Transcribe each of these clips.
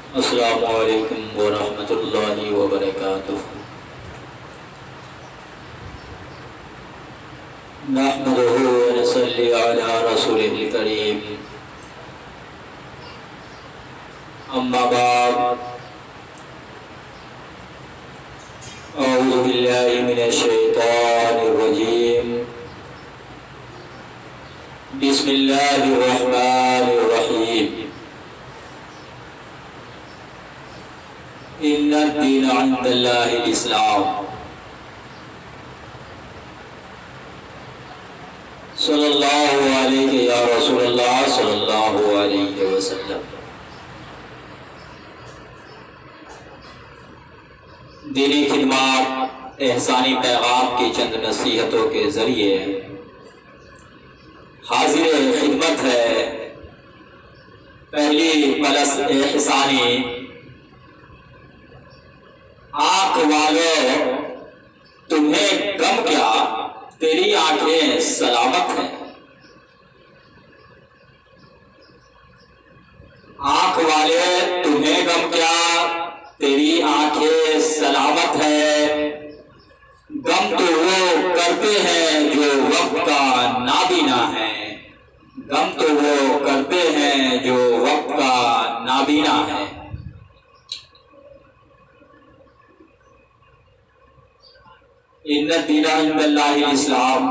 अस्सलामु अलैकुम वरहमतुल्लाहि वबरकातुह। नहमदुहु व नसल्ली अला रसूलिल करीम। अम्मा बाद, अऊज़ु बिल्लाहि मिनश शैतानिर रजीम। बिस्मिल्लाहिर रहमानिर रहीम। इन्नद-दीन इंदल्लाहिल इस्लाम। सल्लल्लाहु अलैहि या रसूलल्लाह सल्लल्लाहु अलैहि वसल्लम। दीनी खिदमत एहसानी पैगाम की चंद नसीहतों के जरिए हाजिर खिदमत है। पहली पलस एहसानी, आंख वालों तुम्हें गम क्या, तेरी आंखें सलामत हैं। आंख वाले तुम्हें गम क्या, तेरी आंखें सलामत है। गम तो वो करते हैं जो वक्त का नाबीना है। गम तो वो करते हैं जो वक्त का नाबीना है। इन्नद-दीन इंदल्लाहिल इस्लाम।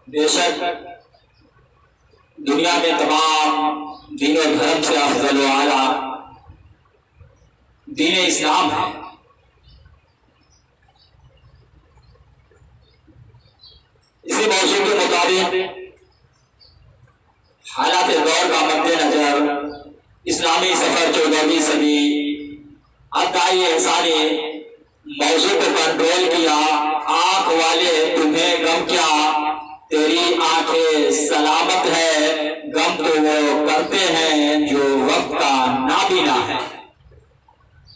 बेशक दुनिया में तमाम दीन और धर्म से अफजल व आला दीन इस्लाम है। इसी मौजूद के मुताबिक हालात दौर का मद्देनजर इस्लामी सफर 14वीं सदी अदाई एहसानी मौजू को कंट्रोल किया। आंख वाले तुम्हें गम क्या, तेरी आंखें सलामत है। गम तो वो करते हैं जो वक्त का नाबीना है।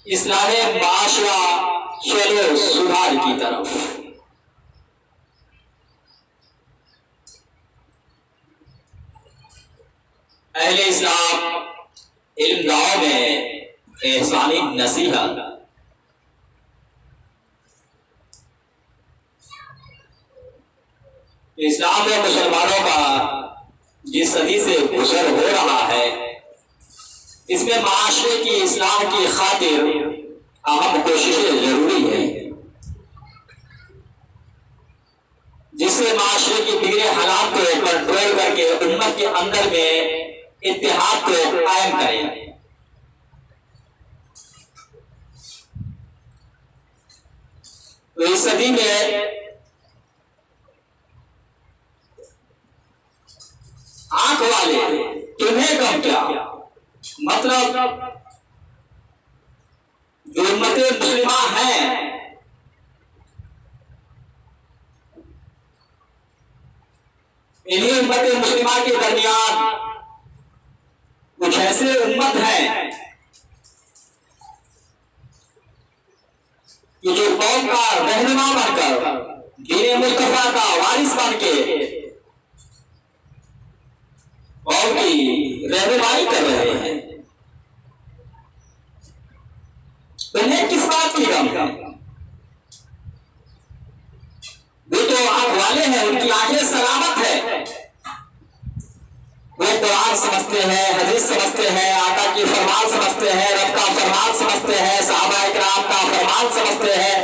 इस्लाहे माशरा, चलो सुधार की तरफ। अहले इस्लाम इल्म में एहसानी नसीहत। इस्लाम में मुसलमानों का जिस सदी से गुजर हो रहा है, इसमें माशरे की इस्लाह की खातिर अहम कोशिशें जरूरी है, जिससे माशरे की बिगड़े हालात को कंट्रोल करके उम्मत के अंदर में इत्तेहाद को कायम करें। तो इस सदी में आंख वाले तुम्हें गम क्या, मतलब जो उम्मते मुस्लिमा हैं, इन्हीं उम्मते मुस्लिमा के दरमियान कुछ ऐसे उम्मत हैं कि जो कौम का रहनुमा बनकर, दीन मुस्तफा का वारिस बनके कौम की रहनुमाई कर रहे हैं। उन्हें किस बात की गम है? वो तो आंख वाले हैं, उनकी आंखें सलामत है। वो कुरान समझते हैं, हदीस समझते हैं, आका की फरमान समझते हैं, रब का फरमान समझते हैं, सहाबा इकराम का फरमान समझते हैं।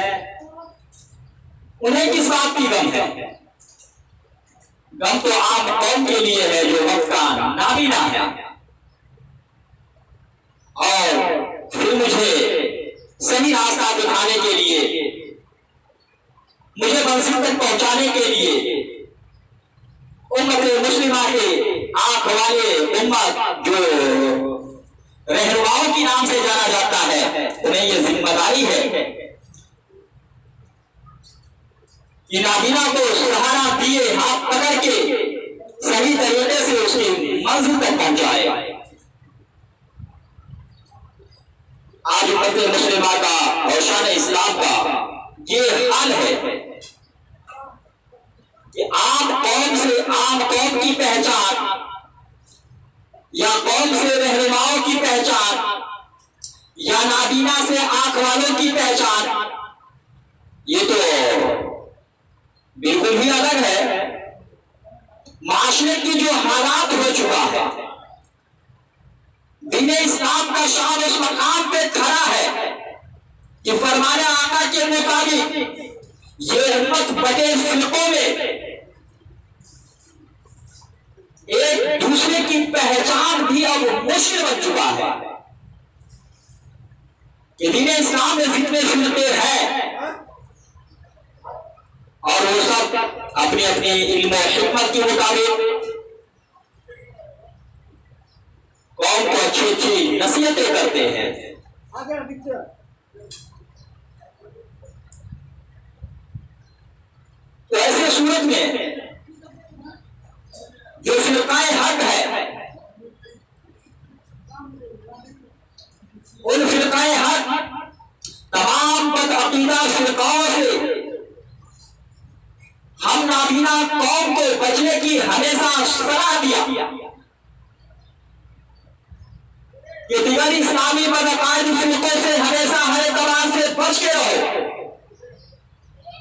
उन्हें किस बात की गम है? गम तो आम कौम के लिए है जो वक्त का नाबीना है। और फिर मुझे सही रास्ता दिखाने के लिए, मुझे मंजिल तक पहुंचाने के लिए उम्मत मुस्लिमा के आंख वाले उम्मत जो रहनुमाओं के नाम से जाना जाता है, उन्हें यह जिम्मेदारी है कि नाबीना को सहारा दिए हाथ पकड़ के सही तरीके से उसकी मंजिल तक पहुंचाए। आज उम्मत मुस्लिमा का और शान इस्लाम का ये हाल है कि आम कौम पहचान या कौम से रहनुमाओं की पहचान या नाबीना से आंख वालों की पहचान, ये तो बिल्कुल ही अलग है। माशरे की जो हालात हो चुका है, दीन इस्लाम का शान उस मकाम पे खड़ा है कि फरमाने आका के मुताबिक ये उम्मत बटे फिरकों में एक दूसरे की पहचान भी अब मुश्किल बन चुका है कि दीन इस्लाम में जितने फिरके हैं और वो सब अपनी अपनी इल्म और हिकमत के मुताबिक कौम को अच्छी अच्छी नसीहतें करते हैं। तो ऐसे सूरत में जो फिरकाए हक है, उन फिरकाए हक तमाम बदअकीदा फिरकाओं से हम नाबीना कौम को बचने की हमेशा सलाह दिया कि दिगर इस्लामी बदअकायद फिरकों से हमेशा हर एतबार से बच के रहो।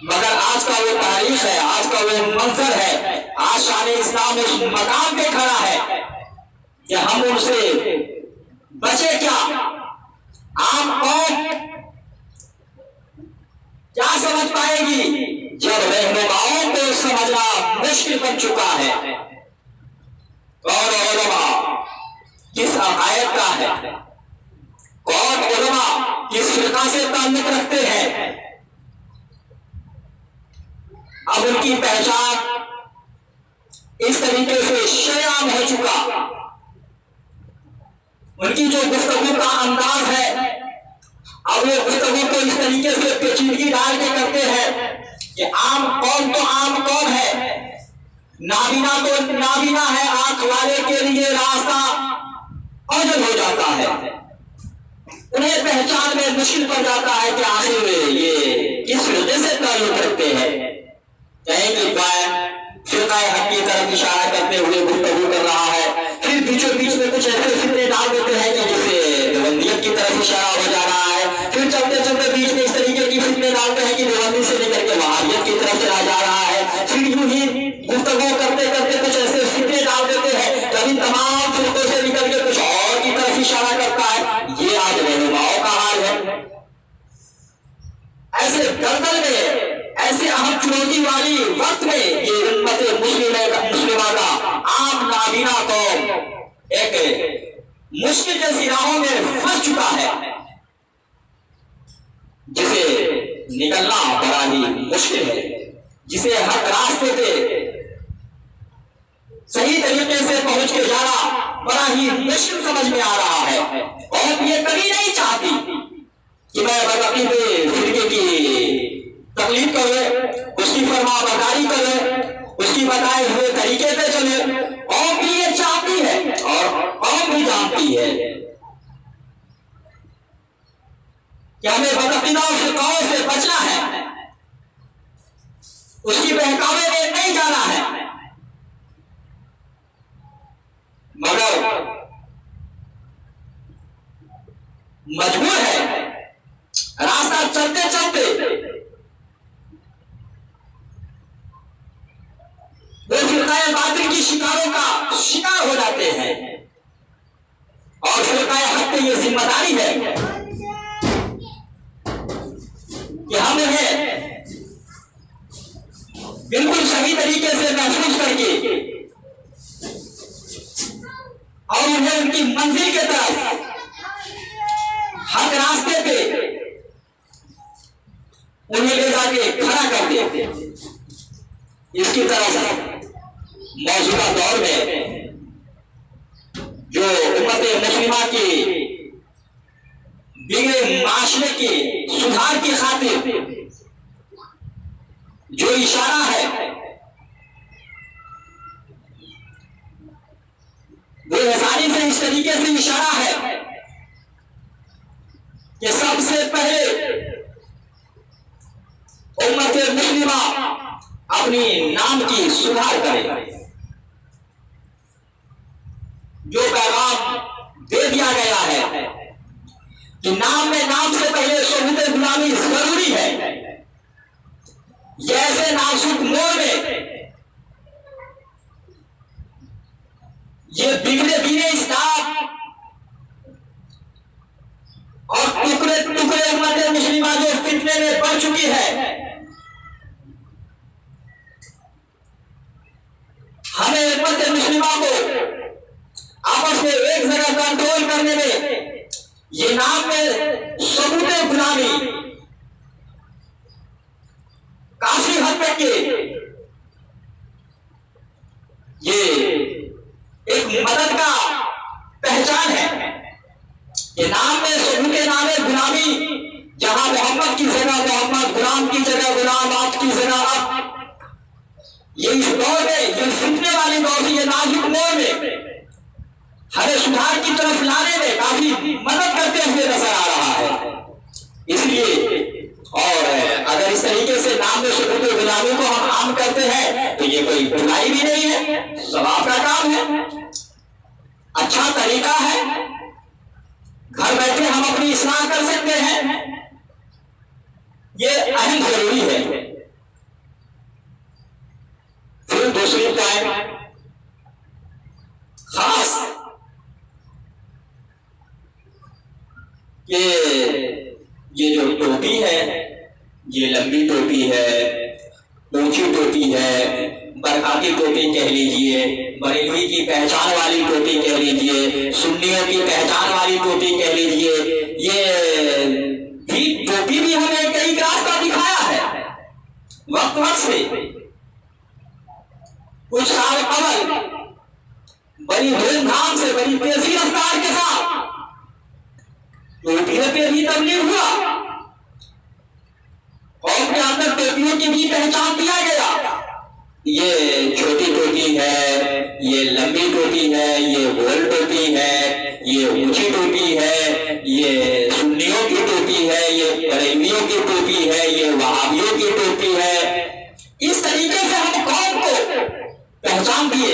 मगर आज का वो तारीख है, आज का वो मंजर है, आज शान इस्लाम उस मकाम पे खड़ा है कि हम उनसे बचे क्या। आम कौम क्या समझ पाएगी जब रहनुमाओं को समझना मुश्किल बन चुका है। कौन उलमा किस अकायद का है, कौन उलमा किस फिरका से ताल्लुक रखते हैं, अब उनकी पहचान इस तरीके से शयाम हो चुका। उनकी जो गुफ्तगू का अंदाज है, अब वो गुफ्तगू को इस तरीके से पेचीदगी डाल के करते हैं कि आम कौम तो आम कौम है, नाबीना तो नाबीना है, आंख वाले के लिए रास्ता अजल हो जाता है। उन्हें पहचान में मुश्किल पड़ जाता है कि आखिर ये किस फिरके से ताल्लुक रखते हैं। कहीं कि फिरकाए हक की तरफ इशारा करते हुए गुफ्तगू कर रहा है, फिर बीचों बीच में कुछ ऐसे फितने डाल देते हैं कि जिससे देवबंदियत की तरफ इशारा हो जा रहा है। फिर चलते चलते बीच में इस तरीके की फितने डालते हैं कि देवबंदी से लेकर के वहाबियत की तरफ चला जा रहा है। फिर यूं ही गुफ्तगू करते करते कुछ ऐसे फितने डाल देते हैं, कभी तमाम फिरकों से निकल के कुछ और की तरफ इशारा करता है। ये आज रहनुमाओं का हाल है। ऐसे दलदल में, ऐसे अहम चुनौती वाली वक्त में ये उम्मत मुस्लिमा का आम नाबीना कौम एक मुश्किल जैसी राहों में फंस चुका है, जिसे निकलना बड़ा ही मुश्किल है, जिसे हर रास्ते पे सही तरीके से पहुंच के जाना बड़ा ही मुश्किल समझ में आ रहा है। और ये कभी नहीं चाहती कि मैं बदअकीद फिरके की तकलीफ करूं, उसकी फरमाबरदारी करूं, उसकी बताए हुए तरीके पे चले। कौम भी ये चाहती है और कौम भी जानती है कि हमें बदअकीदा फिरकाओं से बचना है, उसकी बहकावे में नहीं जाना है। मगर मजबूर है, रास्ता चलते चलते वो फिरकाए बातिल की शिकारों का शिकार हो जाते हैं। और फिरकाए हक की ये जिम्मेदारी है कि हम उन्हें बिल्कुल सही तरीके से महसूस करके और उन्हें उनकी मंजिल के तरफ हक रास्ते पे उन्हें ले जाके खड़ा कर दे। इसकी तरफ मौजूदा दौर में जो उम्मत मुस्लिमा की बिगड़े माशरे के सुधार की खातिर जो इशारा है, वो आसानी से इस तरीके से इशारा है कि सबसे पहले उम्मत मुस्लिमा अपनी नाम की सुधार करे। जो पैगाम दे दिया गया है कि नाम में नाम से पहले शोहूद गुलामी जरूरी है। ये ऐसे नाजुक मोड़ में ये बिगड़े दीने इस्लाम और टुकड़े टुकड़े उम्मत मुस्लिमा जो फितने में पड़ चुकी है, हमें उम्मत मुस्लिमा को आपस में एक जगह कंट्रोल करने में ये नाम में सबूत गुलामी काफी हद तक के ये एक मदद का पहचान है कि नाम में सबूत नाम गुलामी, जहां मोहम्मद की जगह मोहम्मद, गुलाम की जगह गुलाम, आप की जगह आप, ये इस दौर में, ये फितने वाली दौर से, ये नाजुक दौर में हमें सुधार की तरफ लाने में काफी मदद करते हुए नजर आ रहा है। इसलिए और अगर इस तरीके से नाम में सबूत गुलामी को हम आम करते हैं तो ये कोई बुराई भी नहीं है, सवाब का काम है, अच्छा तरीका है, घर बैठे हम अपनी इस्लाह कर सकते हैं, ये अहम जरूरी है। फिर दूसरी पॉइंट खास ये जो टोपी है, ये लंबी टोपी है, ऊंची टोपी है, बरकाती टोपी कह लीजिए, बरेलवी की पहचान वाली टोपी कह लीजिए, सुन्नियों की पहचान वाली टोपी कह लीजिए, ये भी टोपी भी हमें कई रास्ता दिखाया है वक्त वक्त से। कुछ साल कबल बड़ी धूमधाम से, बड़ी तेजी रफ्तार के साथ टोपियों पे भी तब्लीग हुआ, कौम के अंदर टोपियों की भी पहचान दिया गया। ये छोटी टोपी है, ये लंबी टोपी है, ये गोल टोपी है, ये ऊंची टोपी है, ये सुन्नियों की टोपी है, ये बरेलवियों की टोपी है, ये वहाबियों की टोपी है। इस तरीके से हम कौम को पहचान दिए।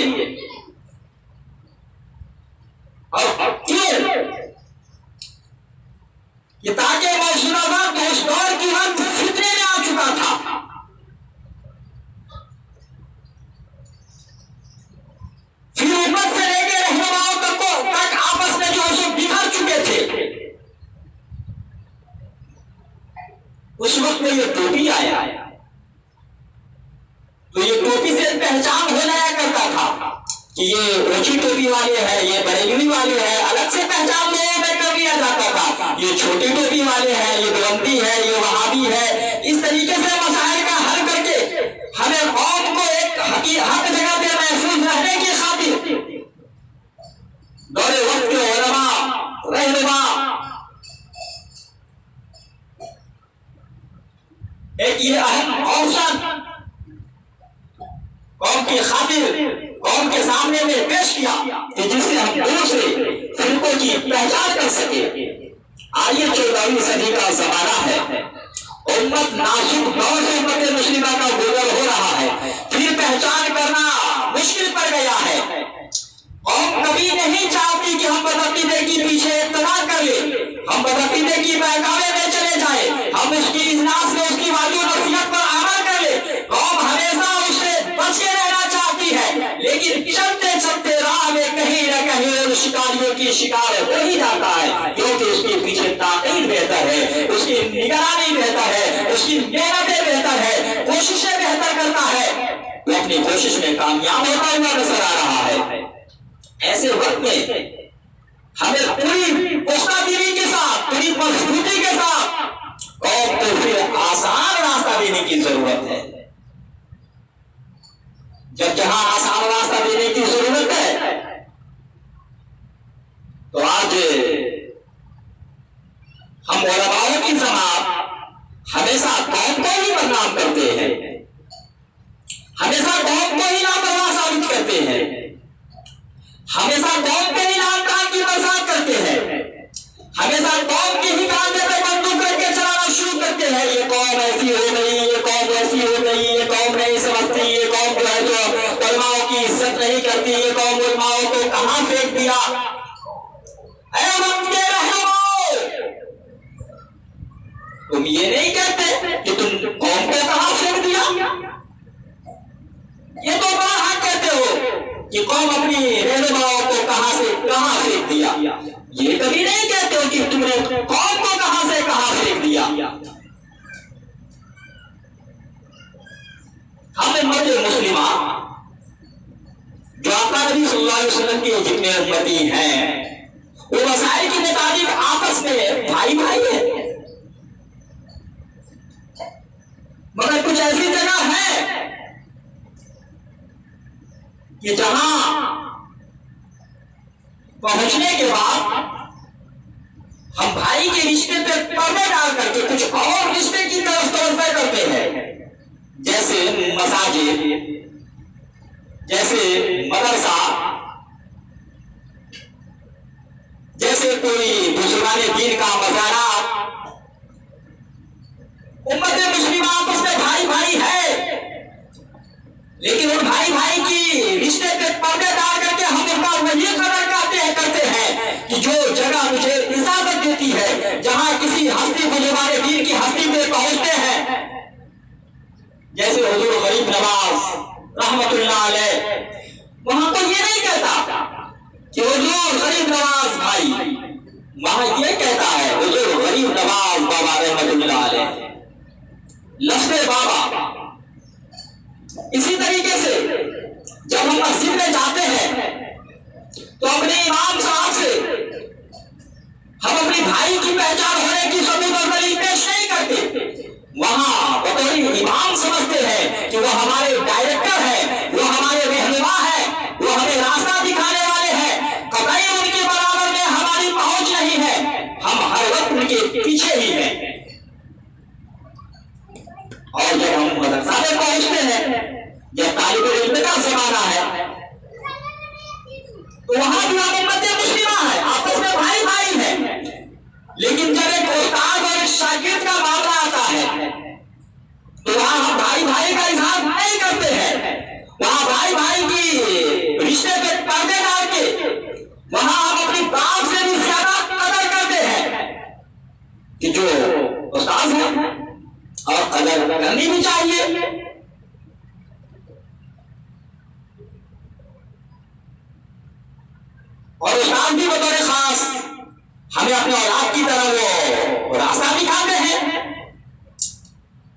और क्यों? ये ताकि मौजूदा वक्त उस दौर की वक्त फितने में आ चुका था, फिर उम्मत से लेकर रहनुमाओं तक आपस में जो बिखर चुके थे, उस वक्त में ये टोपी आया तो ये टोपी से पहचान हो जाया करता था कि ये ऊंची टोपी वाले हैं, ये बरेलवी वाले हैं, अलग से पहचान लोगों में कर लिया जाता था। ये छोटी टोपी वाले हैं, ये देवबंदी है, ये वहाबी है। इस तरीके से मसाइल का हल करके हमें कौम को एक हक जगह पे महफूज रहने की खातिर दौरे वक्त के उलमा, रहनुमा एक ये अहम ऑप्शन कौम की खातिर कौम के सामने में पेश किया कि जिससे हम दूर से फिरकों की पहचान कर सके। आइए 14वीं सदी का जमाना है, उम्मत नाजुक दौर से उम्मत मुस्लिमा का गुजर हो रहा है, फिर पहचान करना मुश्किल पड़ गया है। कौम कभी नहीं चाहती कि हम बदअकीदे की पीछे इत्तबा कर ले, हम बदअकीदे की बहकावे में चले जाए, हम उसकी इजलास में उसकी वाली नसीहत पर अमल कर ले। कौम हमेशा उससे बच के रहना चाहती है, लेकिन चलते चलते राह में कहीं न कहीं उन शिकारियों की शिकार हो ही जाता है, क्योंकि उसके पीछे ताकीद बेहतर है, उसकी निगरानी बेहतर है, उसकी मेहनतें बेहतर है, कोशिशें बेहतर करता है, वो अपनी कोशिश में कामयाब होता हुआ नजर आ रहा है। ऐसे वक्त में हमें पूरी पुख्तागिरी के साथ, पूरी मजबूती के साथ कौम को फिर आसान रास्ता देने की जरूरत है। जब जहां आसान रास्ता देने की जरूरत है तो आज हम उलमाओं की जमात हमेशा कौम को ही बदनाम करते हैं, हमेशा कौम को ही लापरवाह साबित करते हैं, हमेशा कौम के ही नामकान की बरसात करते हैं, हमेशा कौम की ही कांधे पे बंदूक करके चलाना शुरू करते हैं। ये कौम ऐसी हो गई, ये कौम ऐसी हो गई, ये कौम नहीं समझती, ये कौम जो है जो उलमाओं की इज्जत नहीं करती, ये कौम उलमाओं को कहां फेंक दिया। ऐ वक्त के रहनुमाओं, तुम ये नहीं कहते कि तुम कौम को कहां फेंक दिया। ये तो बड़ा हक कहते हो कि कौम अपनी रहनुमाओं को कहां से कहां फेंक दिया। ये कभी नहीं कहते हो कि तुमने कौम को कहां से कहां फेंक दिया। हम उम्मत मुस्लिमा जो आका नबी सल्लल्लाहु अलैहि वसल्लम के जितने उम्मती हैं, वो मसाइल के मुताबिक आपस में भाई भाई है। मगर कुछ ऐसी जगह है कि जहां पहुंचने के बाद हम भाई के रिश्ते पे पर्दे डाल करके कुछ और रिश्ते की तरफ तवज्जो करते हैं, जैसे मसाजिद, जैसे मदरसा, जैसे कोई बुजुर्गाने दीन का मजारा। उम्मत मुस्लिमा आपस में भाई भाई है, लेकिन उन भाई भाई की रिश्ते पे पर्दे डाल करके हम उनका वही कदर करते हैं कि जो जगह मुझे इजाजत देती है, जहां किसी हस्ती बुजुर्गाने दीन की हस्ती पे पहुंचते हैं, जैसे हुजूर गरीब नवाज रहमतुल्लाह अलैह, वहां को ये नहीं कहता कि हुजूर गरीब नवाज भाई, वहां ये कहता है हुजूर गरीब नवाज बाबा रहमतुल्लाह अलैह, लफ्ज़ बाबा। इसी तरीके से जब हम मस्जिद में जाते हैं तो अपने इमाम साहब से हम अपनी भाई की पहचान होने की सबूत और दलील पेश नहीं करते। वहां बतौर इमाम समझते हैं कि वो हमारे डायरेक्टर है, वो हमारे रहनुमा है, वो हमें रास्ता दिखाने वाले हैं। कतई उनके बराबर में हमारी पहुंच नहीं है, हम हर वक्त उनके पीछे ही हैं। और जब हम मदरसा में पहुंचते हैं, जब तालिबे इल्म का जमाना है, तो वहां भी हम उम्मत मुस्लिमा है, आपस में भाई भाई है। लेकिन जब एक उस्ताद और एक शागिर्द का मामला आता है, तो वहां हम भाई भाई का इजहार नहीं करते हैं। वहां भाई भाई की रिश्ते पे पर्दे डाल के वहां हम अपनी बाप से भी ज्यादा कदर करते हैं कि जो उस्ताद है, और कदर करनी भी चाहिए। और उस्ताद भी बतौर खास हमें अपने औलाद की तरह वो रास्ता दिखाते हैं,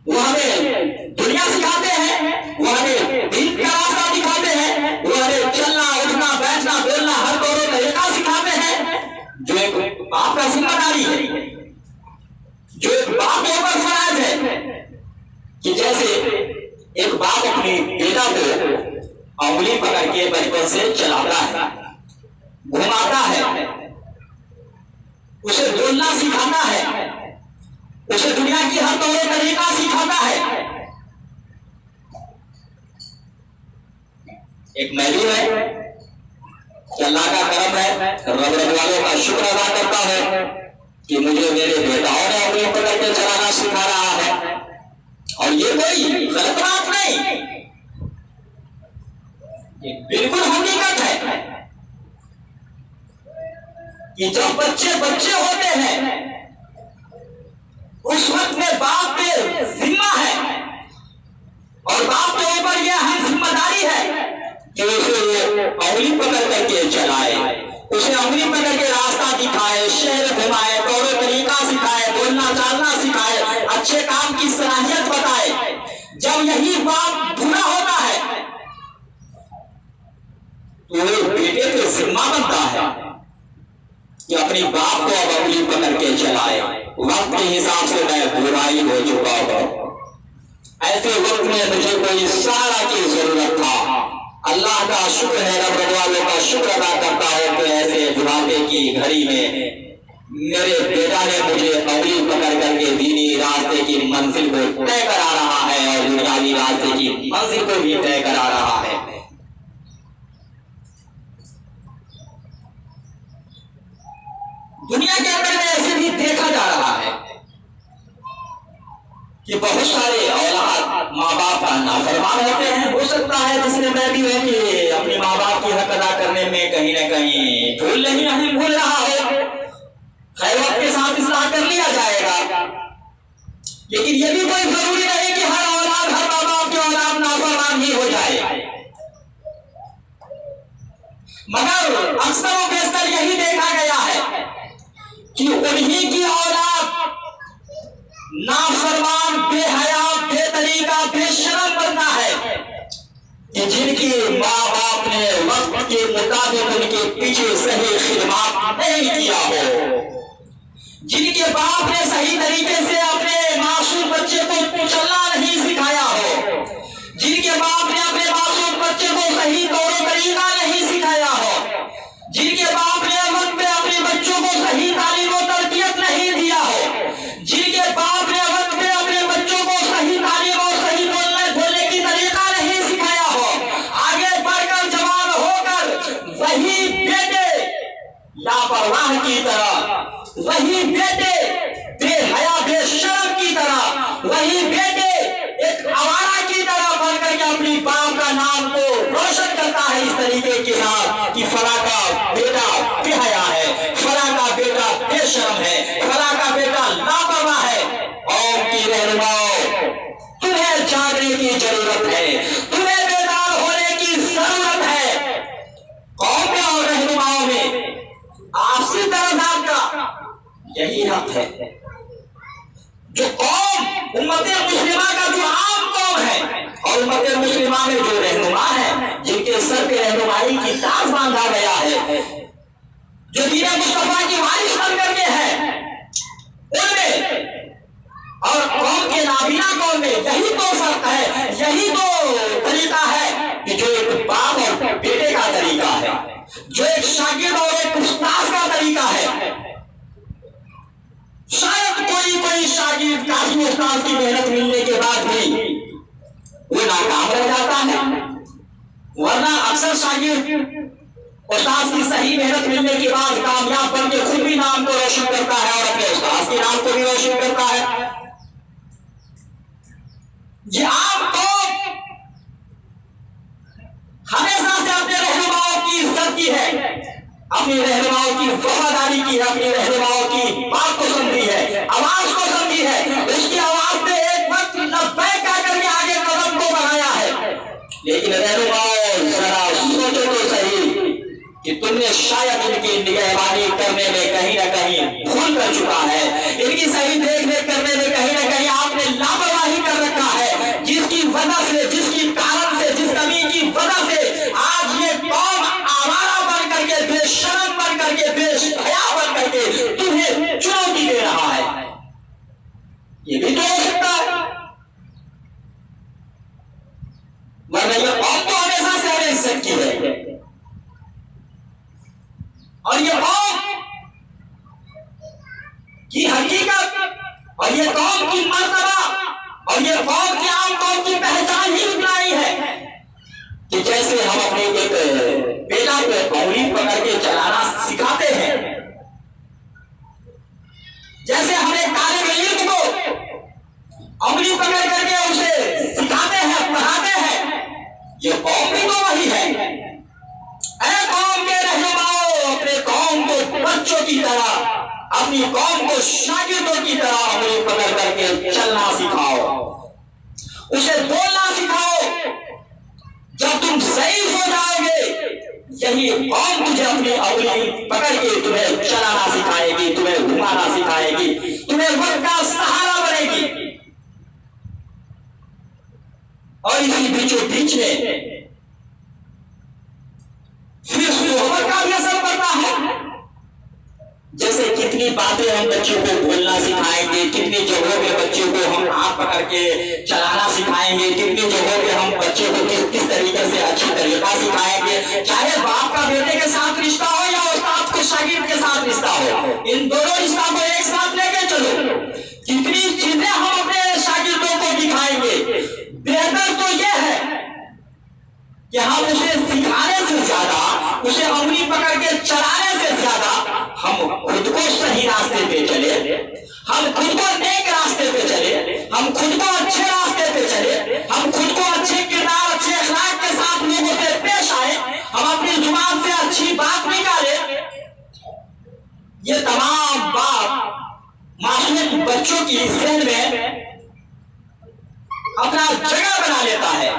वो हमें दुनिया सिखाते हैं, वो हमें दीन का रास्ता दिखाते हैं, वो हमें चलना उठना बैठना बोलना हर दौर तरीका सिखाते हैं, जो एक बाप का जिम्मेदारी है, जो एक बाप के ऊपर फर्ज है कि जैसे एक बाप अपनी बेटा को उंगली पकड़ के बचपन से चलाता है, घुमाता है, उसे बोलना सिखाता है, उसे दुनिया की हर तौर तरीका सिखाता है। एक मैं भी है कि अल्लाह का करम है, रब वालों का शुक्र अदा करता है कि मुझे मेरे बेटाओं ने उंगली पकड़ के चलाना सिखा रहा है। और ये कोई गलत बात नहीं, ये बिल्कुल हकीकत है कि जब बच्चे बच्चे होते हैं उस वक्त में बाप पे जिम्मा है, और बाप के ऊपर यह अहम जिम्मेदारी है कि उसे उंगली पकड़ करके चलाए, उसे उंगली पकड़ के रास्ता दिखाए, शहर घुमाए, तौर तरीका सिखाए, बोलना चालना सिखाए, अच्छे काम की सलाहियत बताए। जब यही बाप बुरा होता है तो वो बेटे पे जिम्मा बनता है कि अपनी बाप को अब उंगली पकड़ के चलाए। वक्त के हिसाब से मैं बुराई हो चुका हूं, ऐसे वक्त में मुझे कोई सहारा की जरूरत था। अल्लाह का शुक्र है, रब वालों का शुक्र अदा करता हूं कि ऐसे बुढ़ापे की घड़ी में मेरे बेटा ने मुझे उंगली पकड़ करके दीनी रास्ते की मंजिल को तय करा रहा है और दुनियावी रास्ते की मंजिल को भी तय करा रहा है। दुनिया के अंदर में ऐसे भी देखा जा रहा है कि बहुत सारे औलाद माँ बाप का नाफरमान होते हैं। हो सकता है जिसने मैं भी हूं कि अपने माँ बाप करने में कहीं ना कहीं भूल रहा हो। खैर वक्त के साथ इस्लाह कर लिया जाएगा, लेकिन ये भी कोई जरूरी नहीं कि हर औलाद, हर माँ बाप की औलाद नाफरमान ही हो जाए। मगर अक्सर व बेशतर यही देखा गया है कि उन्हीं की औलाद नाफरमान, बेहया, बेतरीका, बेशरम बनता है कि जिनके माँ बाप ने वक्त के मुताबिक उनके पीछे सही खिदमत नहीं किया हो, जिनके बाप ने सही तरीके से अपने मासूम बच्चे को चलना नहीं सिखाया हो, जिनके बाप ने अपने मासूम बच्चे को सही तौर तरीका नहीं सिखाया हो, जिनके बाप ने वक्त पे अपने बच्चों को सही तालीम और तरबियत नहीं दिया हो, जिनके बाप ने वक्त पे अपने बच्चों को सही तालीम और सही बोलने की तरीका नहीं सिखाया हो, आगे बढ़कर जवान होकर वही बेटे लापरवाह की तरह, वही बेटे बेहया बेशरम की तरह, वही बेटे एक आवारा की तरह बनकर के अपनी बाप का नाम को रोशन करता है इस तरीके के साथ कि फला का बेटा बेहया है, फला का बेटा बेशरम है, फला का बेटा लापरवाह है। कौम की रहनुमाओं, तुम्हें जागने की जरूरत है, तुम्हें बेदार होने की जरूरत है। कौम में और रहनुमाओं में आपसी तरफदार का यही हक है। जो कौम उम्मते मुस्लिमा का जो आम कौम है और उम्मते मुस्लिमा में जो रहनुमा है, जिनके सर पे रहनुमाई की ताज बांधा गया है, जो दीन मुस्तफा की वारिस बन करके है, उनमें और कौम के नाबीना कौम में यही तो फर्क है, यही तो तरीका है कि जो एक बाप और बेटे का तरीका है, जो एक शागिर्द और एक उस्ताद का तरीका है। शायद कोई शागिर्द काफी उस्ताद की मेहनत मिलने के बाद भी वो नाकाम रह जाता है, वरना अक्सर शागिर्द उस्ताद की सही मेहनत मिलने के बाद कामयाब बन के खुद भी नाम को रोशन करता है और अपने उस्ताद के नाम को भी रोशन करता है। ये आपको हमेशा से अपने रहनुमाओं की इज्जत की है, अपने रहनुमाओं की वफादारी की है, अपने रहनुमाओं की बात को समझी है, आवाज को समझी है, उसकी आवाज पे एक वक्त लब्बैक करके आगे कदम को बढ़ाया है। लेकिन रहनुमाओं जरा सोचो तो सही कि तुमने शायद इनकी निगहबानी करने में कहीं ना कहीं भूल कर चुका है, इनकी सही देखरेख करने में कहीं ना कहीं आपने लापरवाही कर रखा है, जिसकी वजह से, जिसकी कारण से, जिस कमी की वजह से आज ये कौम आवारा बन करके, बेशरम बन करके, बेहया बन करके तुम्हें चुनौती दे रहा है। ये भी तो हो सकता है, वरना ये कौम तो हमेशा से हमें इज्जत की है और ये कौम की हकीकत और ये कौम की मर्तबा और ये कौम की आम कौम की पहचान ही उतना ही है कि जैसे हम अपने एक बेटा को उंगली पकड़ के चलाना सिखाते हैं, जैसे हम एक तालिब इल्म को उंगली पकड़ करके उसे सिखाते हैं, पढ़ाते हैं, ये कौम भी तो वही है। ऐ कौम के रहनुमाओं, अपने कौम को बच्चों की तरह, अपनी कौम को शागिर्दों की तरह उंगली पकड़ करके चलना सिखाओ, उसे बोलना सिखाओ। जब तुम सही हो जाओगे, यही कौम तुझे अपनी उंगली पकड़ के तुम्हें चलाना सिखाएगी, तुम्हें घुमाना सिखाएगी, तुम्हें वक्त का सहारा बनेगी। और इसी बीचों बीच में फिर सोहबत का भी असर पड़ता है। जैसे कितनी बातें हम बच्चों को बोलना सिखाएंगे, कितनी जगहों पे बच्चों को हम हाथ पकड़ के चलाना सिखाएंगे, कितनी जगहों पे हम बच्चों को किस तरीके से अच्छी तरीका सिखाएंगे, चाहे बाप का बेटे के साथ रिश्ता हो या उस्ताद को शागिर्द के साथ रिश्ता हो, इन दोनों रिश्ता को एक साथ लेके चलो। कितनी चीजें हम अपने शागिर्दों को दिखाएंगे, बेहतर तो यह है कि हम उसे सिखाने से ज्यादा, उसे उंगली पकड़ के चलाने से ज्यादा हम खुद को सही रास्ते पे चले, हम खुद को नेक रास्ते पे चले, हम खुद को अच्छे रास्ते पे चले, हम खुद को अच्छे किरदार, अच्छे अखलाक के साथ लोगों से पेश आए, हम अपनी जुबान से अच्छी बात निकाले, ये तमाम बात मासूम बच्चों की जहन में अपना जगह बना लेता है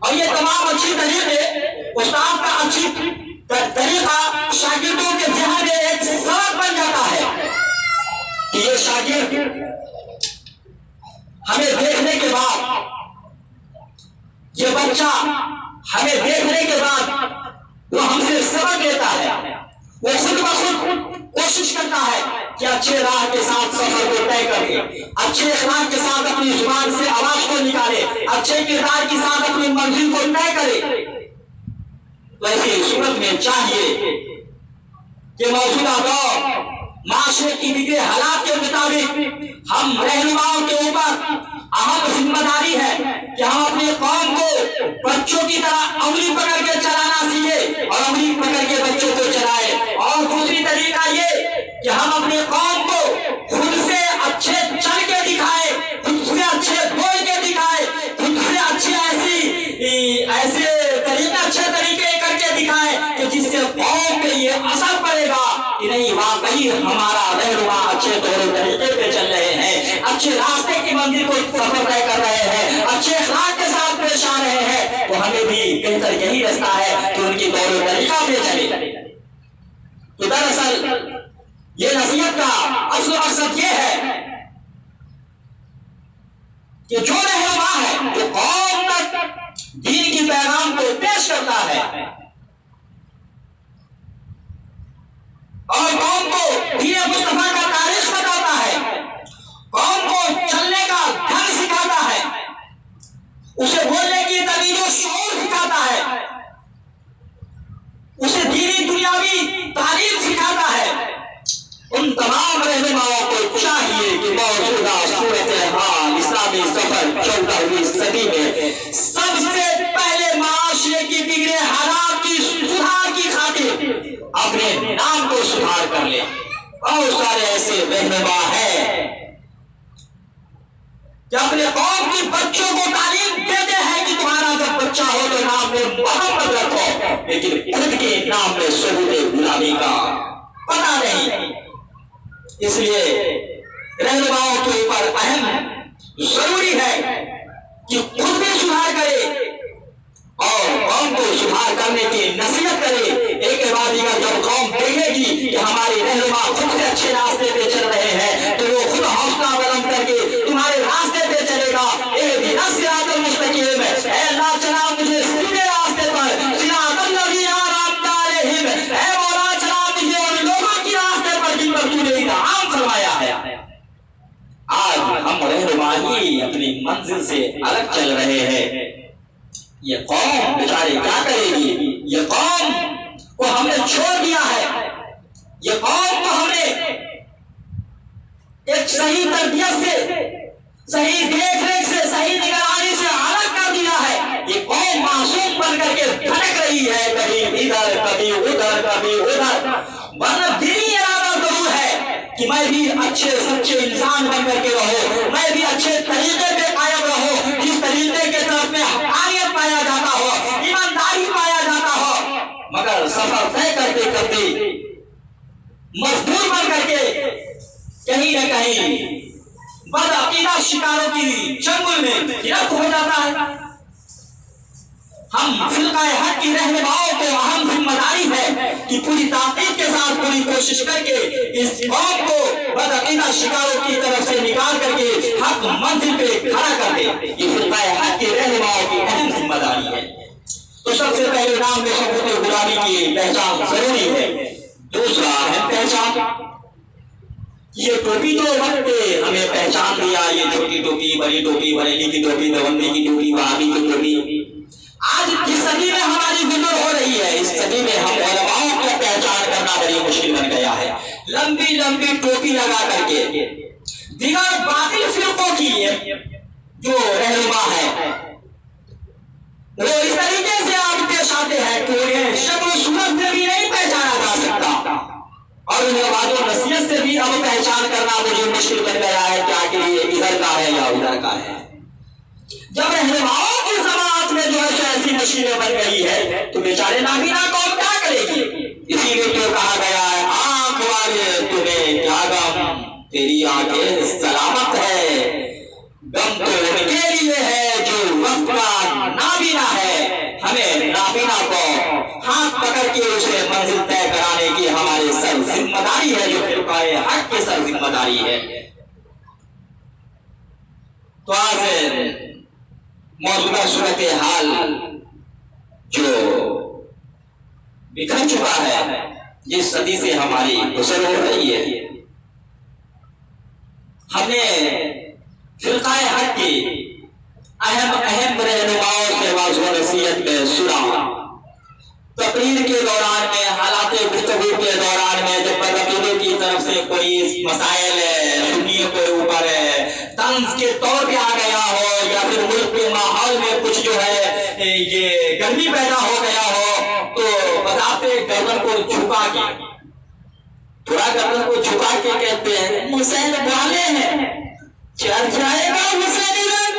और ये तमाम अच्छी तरीके उस्ताद का अच्छी तरीका शागिर्दों के जहन में एक सबक बन जाता है कि ये शागिर्द हमें देखने के बाद, ये बच्चा हमें देखने के बाद वो हमसे सबक लेता है, वो खुद ब खुद कोशिश करता है कि अच्छे राह के साथ सफर को तय करे, अच्छे अखलाक के साथ अपनी जुबान से आवाज को निकाले, अच्छे किरदार के साथ अपनी मंजिल को तय करे। तो ऐसी सूरत में चाहिए कि मौजूदा दौर माशरे की बिगड़े हालात के मुताबिक हम रहनुमाओं के ऊपर अहम जिम्मेदारी है कि हम अपने कौम को बच्चों की तरह उंगली पकड़ के चलाना सीखे और उंगली पकड़ के बच्चों को चलाए। और दूसरी तरीका ये कि हम अपने कौम को खुद से अच्छे चल के दिखाए, खुद से अच्छे बोल के दिखाए, खुद से अच्छे तरीके करके दिखाए कि जिससे कौम पे ये असर पड़ेगा कि नहीं वाकई हमारा रहनुमा अच्छे तौर तरीके पे चल रहे हैं, अच्छे रास्ते की मंजिल को सफर तय कर रहे हैं, अच्छे अखलाक के साथ पेश आ रहे हैं। तो हमें भी बेहतर यही रास्ता है कि उनकी तौर तरीका पे चले। तो दरअसल ये नसीहत का असल मकसद ये है कि जो रहनुमा है जो कौम तक दीन की पैगाम को पेश करता है और कौम को दीन मुस्तफा का तारीख बताता है, कौम को चलने का ढंग सिखाता है, उसे बोलने की तमीज़ और शऊर सिखाता है, उसे दीनी दुनियावी तालीम सिखाता है। उन तमाम रहनुमाओं को चाहिए कि मौजूदा सूरत हाल इस्लामी सफर 14वीं सदी में सबसे पहले माशरे की बिगड़े हालात की सुधार की खातिर अपने नाम को सुधार कर ले। बहुत सारे ऐसे रहनुमा हैं कि अपने कौम के बच्चों को तालीम देते हैं कि तुम्हारा जब बच्चा हो तो नाम में मोहब्बत रखो, लेकिन खुद के नाम में सबूत गुलामी का पता नहीं। इसलिए रहनुमाओं के ऊपर अहम जरूरी है कि खुद भी सुधार करे और कौम को सुधार करने की नसीहत करे। एक के बाद एक जब कौम देखेगी कि हमारे रहनुमा खुद से अच्छे रास्ते पे चल रहे हैं तो वो खुद हौसला बुलंद करके तुम्हारे रास्ते पे चलेगा। अल्लाह चला मुझे सीधे रास्ते पर, फरमाया है। आज हम रहनुमा ही अपनी मंजिल से अलग चल रहे हैं। ये कौम बेचारे क्या करेगी? ये कौम को हमने छोड़ दिया है, ये कौम को हमने एक सही तरबियत से, सही देखरेख से, सही निगरानी से अलग कर दिया है। ये कौम मासूम बन करके भटक रही है, कभी इधर कभी उधर कभी उधर। वरना दिली इरादा जरूर है कि मैं भी अच्छे सच्चे इंसान बन करके रहूं, मैं भी अच्छे तरीके पे कायम रहूं, जिस तरीके के तरफ में हकानियत पाया जाता हो, ईमानदारी पाया जाता हो। मगर सफर तय करते करते मजदूर बन करके कहीं न कहीं बदअकीदा शिकारों की चंगुल में गिरफ्त हो जाता है। हम फिरकाए हक की रहनुमाओं को अहम जिम्मेदारी है कि पूरी ताकीद के साथ पूरी कोशिश करके इस कौम को बदअकीदा शिकारों की तरफ से निकाल करके हक मंजिल पे खड़ा कर दे। ये फिरकाए हक के रहनुमाओं की अहम जिम्मेदारी है। तो सबसे पहले नाम में सबूत गुलामी की पहचान जरूरी है। दूसरा है पहचान। ये टोपी तो वक्त हमें पहचान दिया, ये छोटी टोपी, बड़ी टोपी, बरेली की टोपी, देवबंदी की टोपी, वहाबी की टोपी। आज जिस सदी में हमारी गुजर हो रही है, इस सदी में हम उलमाओं को पहचान करना बड़ी मुश्किल बन गया है। लंबी लंबी टोपी लगा करके दिगर बातिल फिरकों की जो रहनुमा है वो इस तरीके से आप पेश आते हैं कि उन्हें शक्ल सूरत से भी नहीं पहचाना जा सकता और उन्हें वादों नसीहत से भी अब पहचान करना मुझे मुश्किल बन गया है कि आखिर ये इधर का है या उधर का है। जब रहनुमाओं की जमात में जो है ऐसी मुश्किलें बन गई है तो बेचारे नाबीना कौम क्या करेगी? आगे सलामत है। गम तो उनके लिए है जो वक्त का नाबीना है। हमें नाबीना को हाथ पकड़ के उसे मंजिल तय कराने की हमारी सर जिम्मेदारी है, जो फिरकाए हक की सर जिम्मेदारी है। तो आज मौजूदा सूरत हाल जो बिखर चुका है, जिस सदी से हमारी गुजर हो रही है, हमने फिरकाए हक की अहम रहनुमाओं से वाज़ नसीहत में सुना। तकरीर के दौरान में, हालात गुफ्तगू के दौरान में जब रबीलों की तरफ से कोई मसाइल सुन्नियों के ऊपर तंज के तौर पे आ गया हो, या फिर मुल्क के माहौल में कुछ जो है ये गर्मी पैदा हो गया हो, तो बजाते गर्दन को झुका के, थोड़ा गर्दन को झुका के कहते हैं हुसैन वाले हैं, चढ़ जाएगा हुसैनी रंग,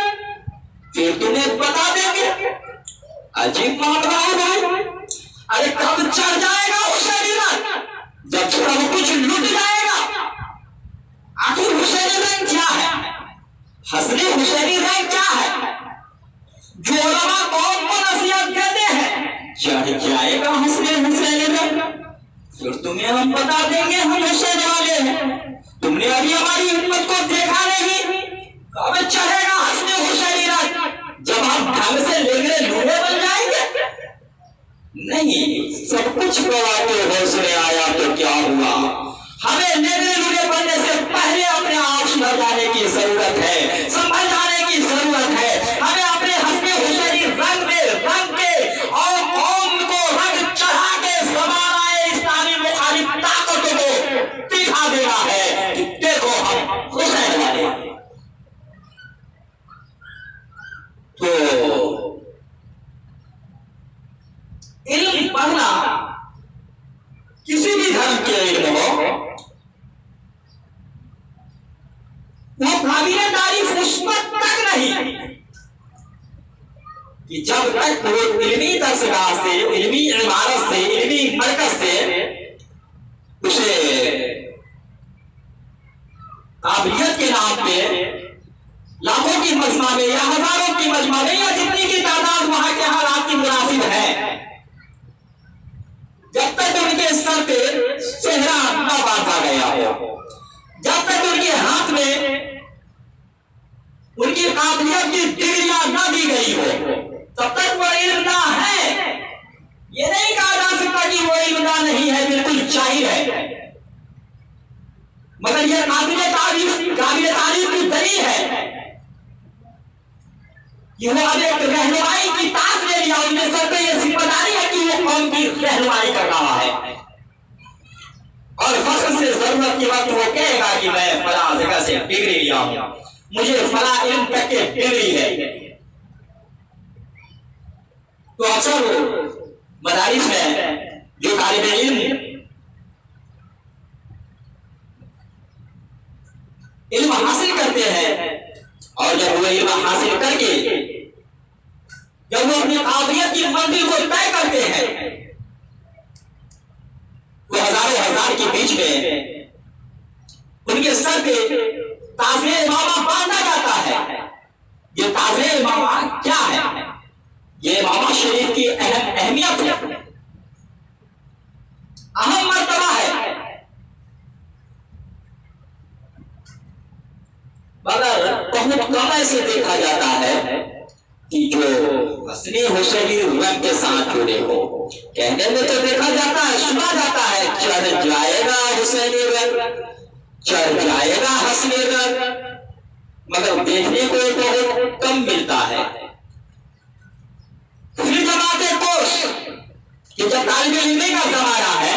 फिर तुम्हें बता देंगे। अजीब मामला है भाई। अरे कब चढ़ जाएगा हुसैनी रंग? जब सब कुछ लुट जाएगा। आखिर हुसैनी रंग क्या है? हसनी हुसैनी रंग क्या है? जो उलमा कौम को नसीहत देते हैं, चढ़ जाएगा हसनी हुसैनी रंग, फिर तुम्हें हम बता देंगे हम हुसैन वाले हैं। तुमने अभी हमारी हिम्मत को देखा नहीं, कब चढ़ेगा हसनी हुसैनी रंग? जब हम ढंग से लेंगे लूहे बन जाएंगे। नहीं, सब कुछ गवा के होश में आया तो क्या हुआ? हमें नेगरे लूहे बनने से पहले अपने आप सुधर जाने की जरूरत है, संभल जाने की जरूरत है। हमें अपने हसनी हुसैनी रंग में रंग के और कौम को रंग चढ़ा के समानाए इस्लामी मुखालिफ ताकतों को दिखा देना है कि देखो हम हुसैन वाले हैं। तो इल्म पढ़ना, किसी भी धर्म के इल्म हो, वो काबिल तारीफ उस वक्त तक नहीं कि जब तक वो इल्मी दरसगाह से, इल्मी इमारत से, इल्मी मरकज से उसे काबिलियत के नाम पे लाखों की मजमा में या हजारों की मजमा में या जितनी की तादाद वहां के हालात की मुनासिब है, जब तक उनके सर पे चेहरा न बांधा गया हो, जब तक उनके हाथ में उनकी काबिलियत की डिग्रियां न दी गई हो, तब तक वो इल्म ना है। ये नहीं कहा जा सकता कि वो इल्म ना नहीं है, बिल्कुल जाहिर है, मगर यह काबिल तारीफ की दलील है कि वो अब एक रहनुमाई की ताज ले लिया। उनके सर पे ये जिम्मेदारी है कि वो कौम की रहनुमाई कर रहा है, और फख्र से जरूरत के वक्त वो कहेगा कि मैं फला जगह से डिग्री लिया हूं, मुझे फला इल्म तक के डिग्री है। तो अक्सर मदारिस में जो तालिब इल्म हासिल करते हैं, और जब वो इल्म हासिल करके जब वो अपनी काबिलियत की मंजिल को तय करते हैं, तो हजारों हजार के बीच में उनके सर पे ताज़े इमामा बांधा जाता है। ये ताज़े इमामा क्या है? ये इमामा शरीफ की अहमियत है, अहम मर्तबा है। मगर बहुत कम ऐसे देखा जाता है कि जो हसनी हुसैनी रंग के साथ जुड़े हो। कहने में तो देखा जाता है, सुना जाता है, चढ़ जाएगा हुसैनी रंग, चढ़ जाएगा हसनी रंग, मगर देखने को बहुत कम मिलता है। फिर जमाते कोश कि जब तालिब इल्म का जमाना है,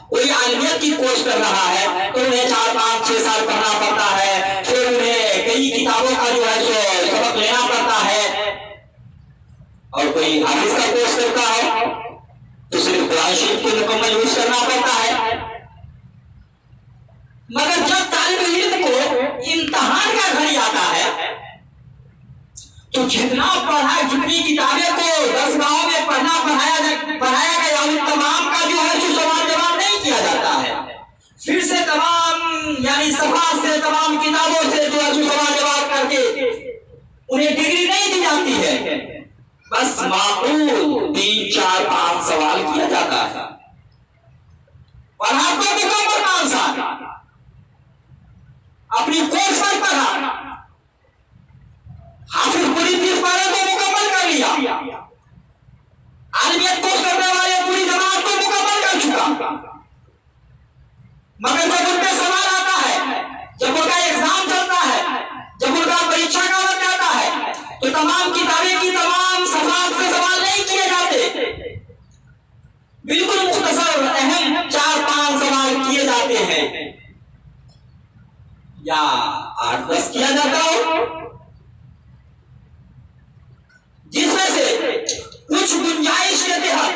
कोई आलिमियत की कोशिश कर रहा है, तो उन्हें 4, 5, 6 साल पढ़ना पड़ता है, फिर उन्हें कई किताबों का जो है सो सबक लेना पड़ता है। और कोई हाफिज का कोर्स करता है तो सिर्फ कुरान शरीफ को मुकम्मल यूज करना पड़ता है। मगर जब तालिब इल्म को इम्तिहान का घड़ी आता है, तो जितना पढ़ा, जितनी किताबें को दरसगाहों में पढ़ाया गया, उन तमाम का जो है सवाल जवाब नहीं किया जाता है। फिर से तमाम यानी सफा से तमाम उन्हें डिग्री नहीं दी जाती है, बस माकूल 3, 4, 5 सवाल किया जाता है और आपको मुकम्मल 5 साल अपनी कोर्स पर पढ़ा, हाफिज पूरी 30 पारे को मुकम्मल कर लिया, आलिमियत कोर्स करने वाले पूरी जमात को मुकम्मल कर चुका, मगर जब उन पे सवाल आता है, जब उनका एग्जाम चलता है, जब उनका परीक्षा का वक्त आता है, तो तमाम किताबें की तमाम सवाल से सवाल नहीं किए जाते, बिल्कुल मुख्तसर अहम 4-5 सवाल किए जाते हैं या 8-10 किया जाता हो, जिसमें से कुछ गुंजाइश के तहत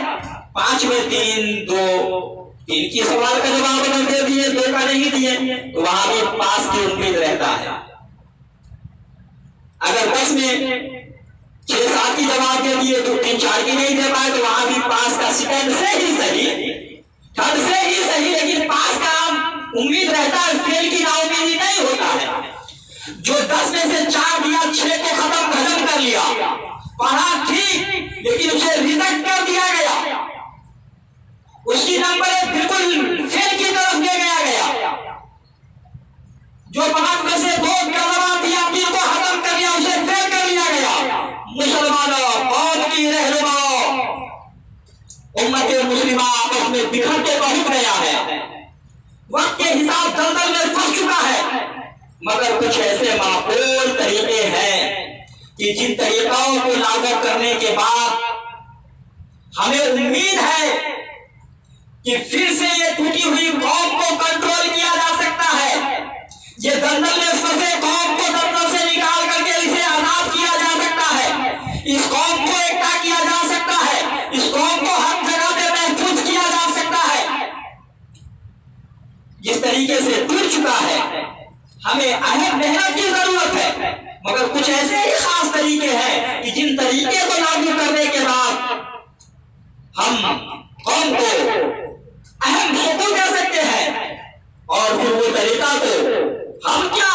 5 में 3 की सवाल का जवाब अगर दे दिए, 2 का नहीं दिए, तो वहां भी पास की उम्मीद रहता है। अगर 10 में 6-7 की जवाब दे दिए तो 3-4 की नहीं दे पाए, तो वहां भी पास का सेकंड से ही सही, थर्ड से ही सही, लेकिन पास का उम्मीद रहता है, फेल की नाउमीदी नहीं होता है। जो 10 में से 4 या 6 को खत्म कर लिया, पढ़ा ठीक, लेकिन उसे रिजेक्ट कर दिया गया, उसकी नंबर बिल्कुल फेल की तरफ ले गया। जो 5 में से 2 का जवाब दिया, 3 को खत्म कर लिया, उसे फेल कर लिया गया। मुसलमानों, कौम की रहनुमा उम्मत मुस्लिमा आपस में बिखरते पहुंच गया है, वक्त के हिसाब दलदल में फंस चुका है, मगर कुछ ऐसे माकूल तरीके हैं कि जिन तरीकों को लागू करने के बाद हमें उम्मीद है कि फिर से ये टूटी हुई कौम को कंट्रोल किया जा सकता है, ये दलदल में फंसे कौम को दलदल से निकाल करके इसे आजाद किया जा सकता है, इस कौम को एकता किया जा सकता है, इस कौम को हर जगह पे महफूज किया जा सकता है। जिस तरीके से टूट चुका है, हमें अहम मेहनत की जरूरत है, मगर कुछ ऐसे ही खास तरीके हैं कि जिन तरीके को लागू करने के बाद हम कौम को अहम सुकून दे सकते हैं, और फिर वो तरीका को हम क्या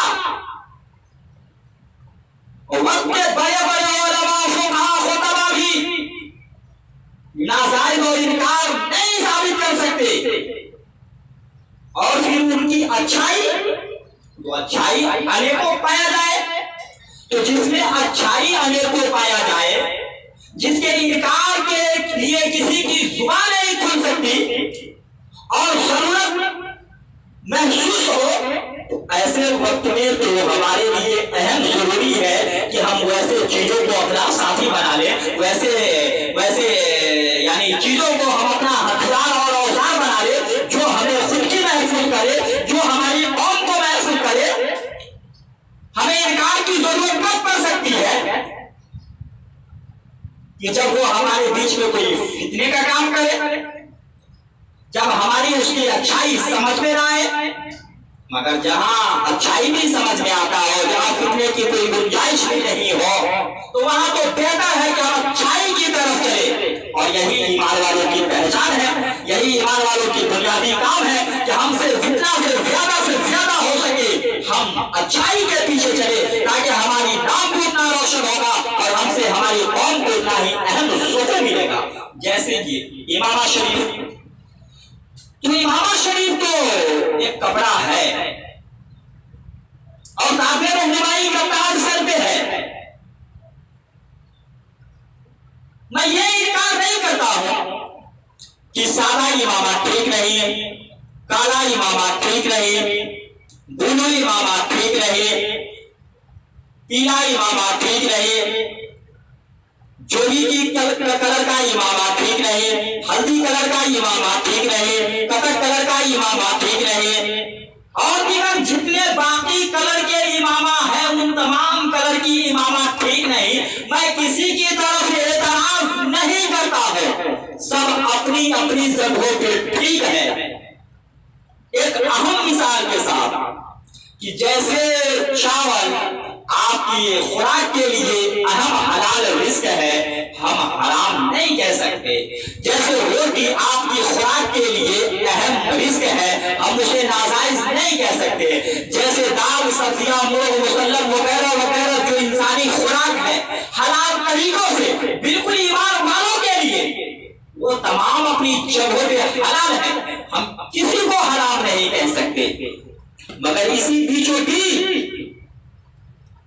वक्त के बड़े उलमा खुतबा भी नाजायज और इनकार नहीं साबित कर सकते, और फिर उनकी अच्छाई, तो अच्छाई अनेकों पाया जाए, तो जिसमें अच्छाई अनेकों पाया जाए, जिसके इनकार के लिए किसी की जुबान नहीं खुल सकती और जरूरत महसूस हो, तो ऐसे वक्त में तो हमारे लिए अहम जरूरी है कि हम वैसे चीजों को अपना साथी बना लें, वैसे यानी चीजों को हम अपना हथियार और औजार बना लें जो हमें खुद की महसूस करे, जो हमारी कौम को महसूस करे। हमें इनकार की जरूरत कब पड़ सकती है कि जब वो हमारे बीच में कोई फितने का काम करे, जब हमारी उसकी अच्छाई समझ में ना आए, मगर जहां अच्छाई भी समझ में आता हो, जहां फितने की कोई गुंजाइश भी नहीं हो, तो वहां तो बेहतर है कि हम अच्छाई की तरफ चले। और यही ईमान वालों की पहचान है, यही ईमान वालों की बुनियादी काम है कि हमसे जितना से ज्यादा हो सके हम अच्छाई के पीछे चले, ताकि हमारी नाम भी उतना रोशन होगा और हमसे हमारी कौम को उतना ही अहम सुकून मिलेगा। जैसे कि इमामा शरीफ, तो इमामा शरीफ तो एक कपड़ा है और काफिर रहनुमाई का ताज सर पे है। मैं ये इनकार नहीं करता हूं कि सादा इमामा ठीक नहीं, काला इमामा ठीक नहीं, ब्लू इमामा ठीक नहीं, पीला इमामा ठीक नहीं, जोगी की कलर का इमामा ठीक नहीं, हल्दी कलर का इमामा ठीक नहीं, कथक कलर का इमामा ठीक नहीं, और दीगर जितने बाकी कलर के इमामा है उन तमाम कलर की इमामा ठीक नहीं। मैं किसी की तरफ एतराज नहीं करता हूं, सब अपनी अपनी जगहों पे ठीक है। एक अहम मिसाल के साथ कि जैसे चावल आपकी खुराक के लिए अहम हलाल रिस्क है, हम हराम नहीं कह सकते, जैसे रोटी आपकी खुराक के लिए अहम रिस्क है, हम उसे नाजायज नहीं कह सकते, जैसे दाल, सब्जियां, मुर्ग, मुसल्लम वगैरह वगैरह जो इंसानी खुराक बिल्कुल ईमान वालों के लिए वो तमाम अपनी जगहों पे हलाल है, हम किसी को हराम नहीं कह सकते। मगर इसी बीचों बीच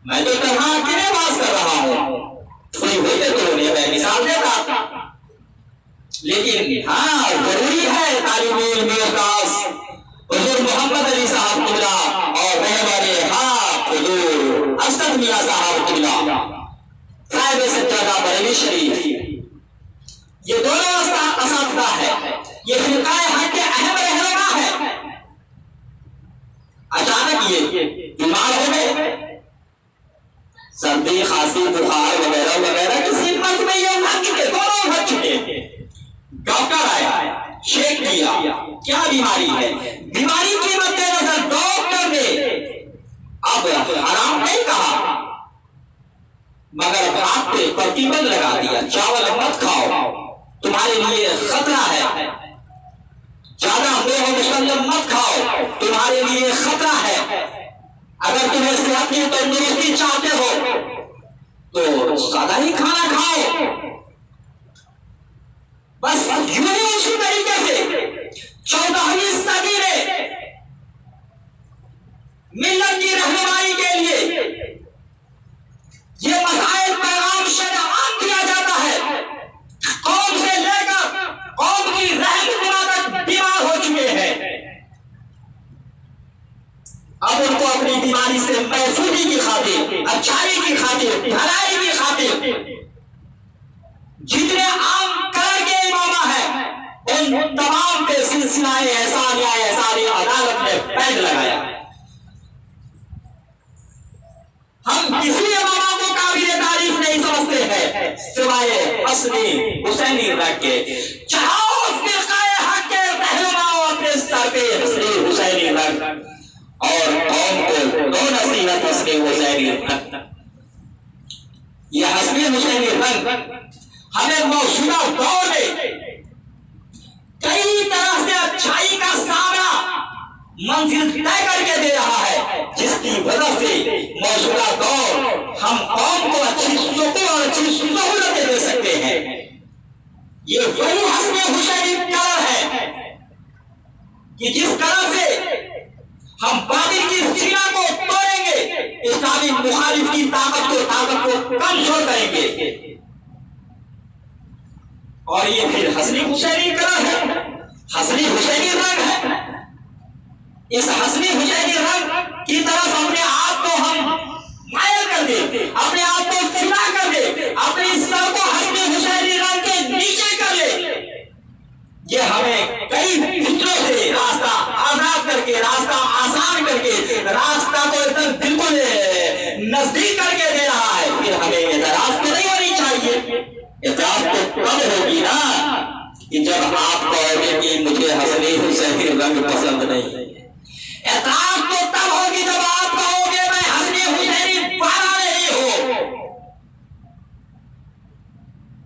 मैं तो तन्हा अकेले बात कर रहा हूं, कोई होते तो उन्हें मैं मिसाल देता। लेकिन हाँ, जरूरी है तालिब इल्म पास हुजूर मोहम्मद अली साहब किबला और रहबरे हाथ हुजूर असद मियां साहब किबला साहिब सज्जादा बरेली शरीफ, ये दोनों असातिज़ा है, ये फिरकाए हक के अहम रहनुमा है। अचानक ये बीमार हो गए, सर्दी खांसी बुखार वगैरह वगैरह किसी मर्ज में ये उभर चुके, दोनों उभर चुके। डॉक्टर आया, चेक किया क्या बीमारी है, बीमारी की मद्देनजर डॉक्टर ने अब हराम नहीं कहा, मगर बात पे प्रतिबंध लगा दिया, चावल मत खाओ, तुम्हारे लिए खतरा है, ज्यादा लोह मुसल्लम मत खाओ, तुम्हारे लिए खतरा है, अगर तुम्हें सेहत की तंदुरुस्ती चाहते हो तो सादा ही खाना खाओ। बस यूं ही उसी तरीके से 14वीं सदी में मिल्लत की रहनुमाई के लिए ये मसाइल पैगाम शरआत दिया जाता है। कौम से लेकर कौम की रहनुमा तक बीमार हो चुके हैं, अब उनको अपनी बीमारी से महफूजी की खातिर, अच्छाई की खातिर, भलाई की खातिर जितने आम कलर के इमामा है उन तमाम पे सिलसिलाए एहसानी अदालत ने पैद लगाया। हम किसी इमामा को काबिल तारीफ नहीं समझते हैं सिवाय असली हुसैनी रंग के। चाहो फिरकाए हक के रहनुमाओं अपने सर पे असली हुसैनी रंग और कौम को दो नसीहत असली हुसैनी रंग। यह असली हुसैनी रंग हमें मौजूदा दौर में कई तरह से अच्छाई का सामना मंजिल तय करके दे रहा है, जिसकी वजह से मौजूदा दौर हम कौम को अच्छी सुकून और अच्छी सहूलतें दे सकते हैं। ये वही हस्न हुसैनी कलर है कि जिस कलर से हम बातिल की सीना को तोड़ेंगे, इस्लामी मुखालिफ की ताकत को कमजोर करेंगे। और ये फिर हसनी हुसैनी कलर है, हसनी हुसैनी रंग है। इस हसनी हुसैनी रंग की तरफ अपने आप को हम मायल कर दे, अपने आप को फिदा कर दे, अपने सर को हसनी हुसैनी रंग के नीचे कर ले। ये हमें कई फिक्रों से रास्ता आजाद करके, रास्ता आसान करके, रास्ता को एकदम बिल्कुल नजदीक करके दे रहा है। फिर हमें एतराज तो नहीं होनी चाहिए। एतराज तो तब होगी ना कि जब आप कहोगे कि मुझे हसनी हुसैनी रंग पसंद नहीं है। एतराज तो तब होगी जब आप कहोगे मैं हसनी हुसैनी वाला नहीं हूं।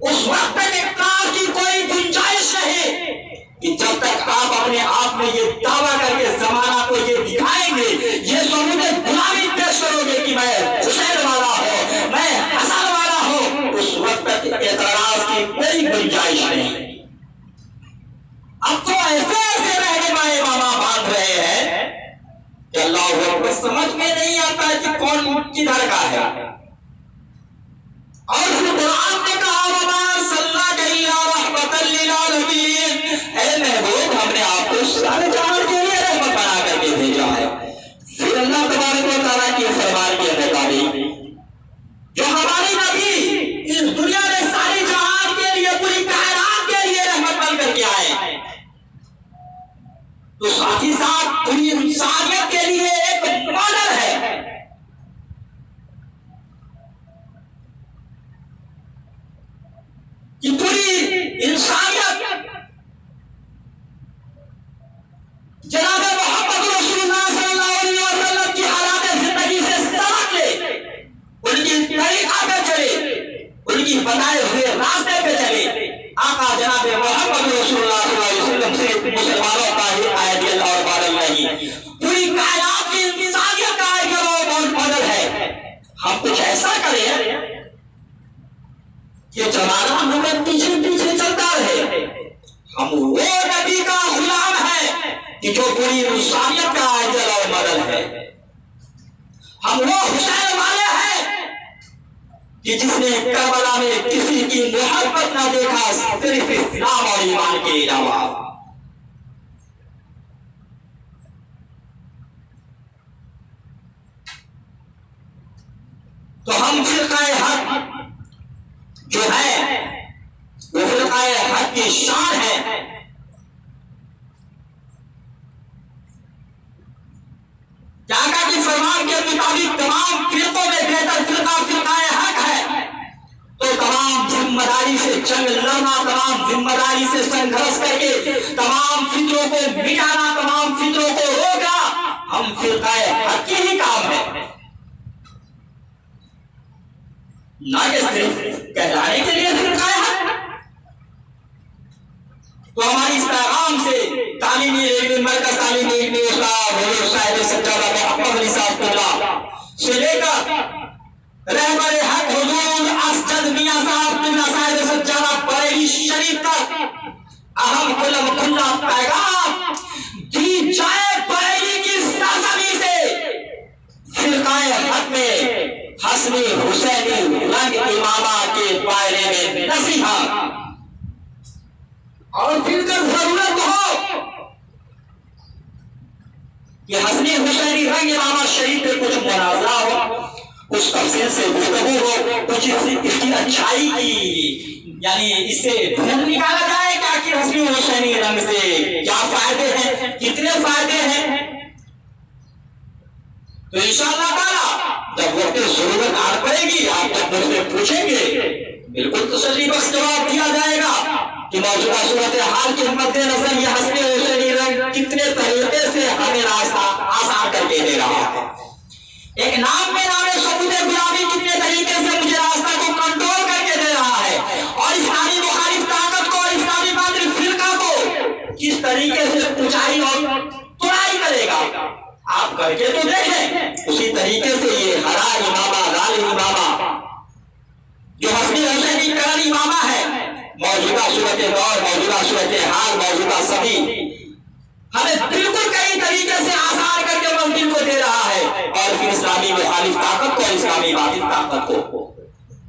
उस वक्त तक एतराज की कोई गुंजाइश नहीं कि जब तक आप अपने आप में ये दावा करके जमाना को ये दिखाएंगे, ये सबूत गुलामी पेश करोगे कि मैं हुसैन वाला हूं, मैं हसन वाला हूं, उस वक्त तक एतराज की कोई गुंजाइश नहीं। अब तो ऐसे ऐसे रहनुमाए मामा बांध रहे हैं कि अल्लाह को समझ में नहीं आता कि कौन किधर का है। और फिर कुरान ने कहा महबूब हमने आपको सारे जहां के लिए रहमत बना करके भेजा है। फिर अल्लाह तबारक व तआला की फरमान के मुताबिक जो हमारे नबी इस दुनिया में सारे जहां के लिए, पूरी कायनात के लिए रहमत बन करके आए, तो साथ ही साथ पूरी इंसानियत के लिए एक मॉडल है। कि पूरी इंसानियत जनाब मोहम्मद रसूलुल्लाह सल्लल्लाहु अलैहि वसल्लम की हालात जिंदगी से सबक ले, उनकी तरीका पे चले, उनकी बताए हुए रास्ते पे चले। आका जनाब मोहम्मद रसूलुल्लाह सल्लल्लाहु अलैहि वसल्लम से मुसलमानों का ही आइडियल और मॉडल नहीं, पूरी कायनात की इंसानियत का आइडियल और मॉडल है। हम कुछ ऐसा करें कि जमाना हमें पीछे पीछे चलता रहे। हम वो नबी का गुलाम है कि जो पूरी इंसानियत का आइडियल और मॉडल है। हम वो हुसैन वाले हैं कि जिसने करबला में किसी की मोहब्बत ना देखा, सिर्फ इस्लाम और ईमान के अलावा। तो हम फिरकाए हक जो है वो फिरकाए हक की शान है। जाका के फरमान के मुताबिक तमाम फिरकों में बेहतर फिरका फिरकाए हक है। तो तमाम जिम्मेदारी से जंग लड़ना, तमाम जिम्मेदारी से संघर्ष करके तमाम फितरों को मिटाना, तमाम फितरों को रोकना हम फिरकाए हक की ही काम है। ना कि सिर्फ कहलाने के लिए फिरकाए हक। तो हमारी इस पैगाम से तालीमी मरकज तालीमी से लेकर रहबर हक हुजूर असद मियां साहब किबला साहिब सज्जादा बरेली शरीफ तक अहम खुल्ला खुल्ला पैगाम दी जाए। बरेली की सरजमी से फिरकाए हक में हसनी हुसैनी रंग इमामा के दायरे में नसीहत, और फिर जब जरूरत हो कि हसनी हुसैनी रंग इमामा शरीफ पे कुछ मुनाज़रा हो, कुछ तफसील से गुफ्तगू हो, कुछ इसकी अच्छाई की यानी इससे ढूंढ निकाला जाए कि आखिर हसनी हुसैनी रंग से क्या फायदे हैं, कितने फायदे हैं। तो इंशाअल्लाह ताला जब वक्त जरूरत आ पड़ेगी, आप जब मुझसे पूछेंगे बिल्कुल तसल्ली बख्श जवाब दिया जाएगा कि मौजूदा सूरत हाल के मद्देनजर यह हसनी हुसैनी रंग कितने तरीके से हमें रास्ता आसान करके दे रहा है। एक नाम में नाम सबूत गुलामी कितने तरीके से मुझे रास्ता को कंट्रोल करके दे रहा है, और इस्लामी मुखालिफ ताकत को, इस्लामी बातिल फिरका को किस तरीके से ऊंचाई और तुड़ाई करेगा। आप करके तो देखें। उसी तरीके से ये हरा इमामा, लाल इमामा जो हसनी हुसैनी करल इमामा है, मौजूदा सूरत दौर, मौजूदा सूरत हाल, मौजूदा सदी हमें बिल्कुल कई तरीके से आसान करके मंजिल को दे रहा है, और फिर इस्लामी मुखालिफ ताकत को, इस्लामी बातिल ताकत को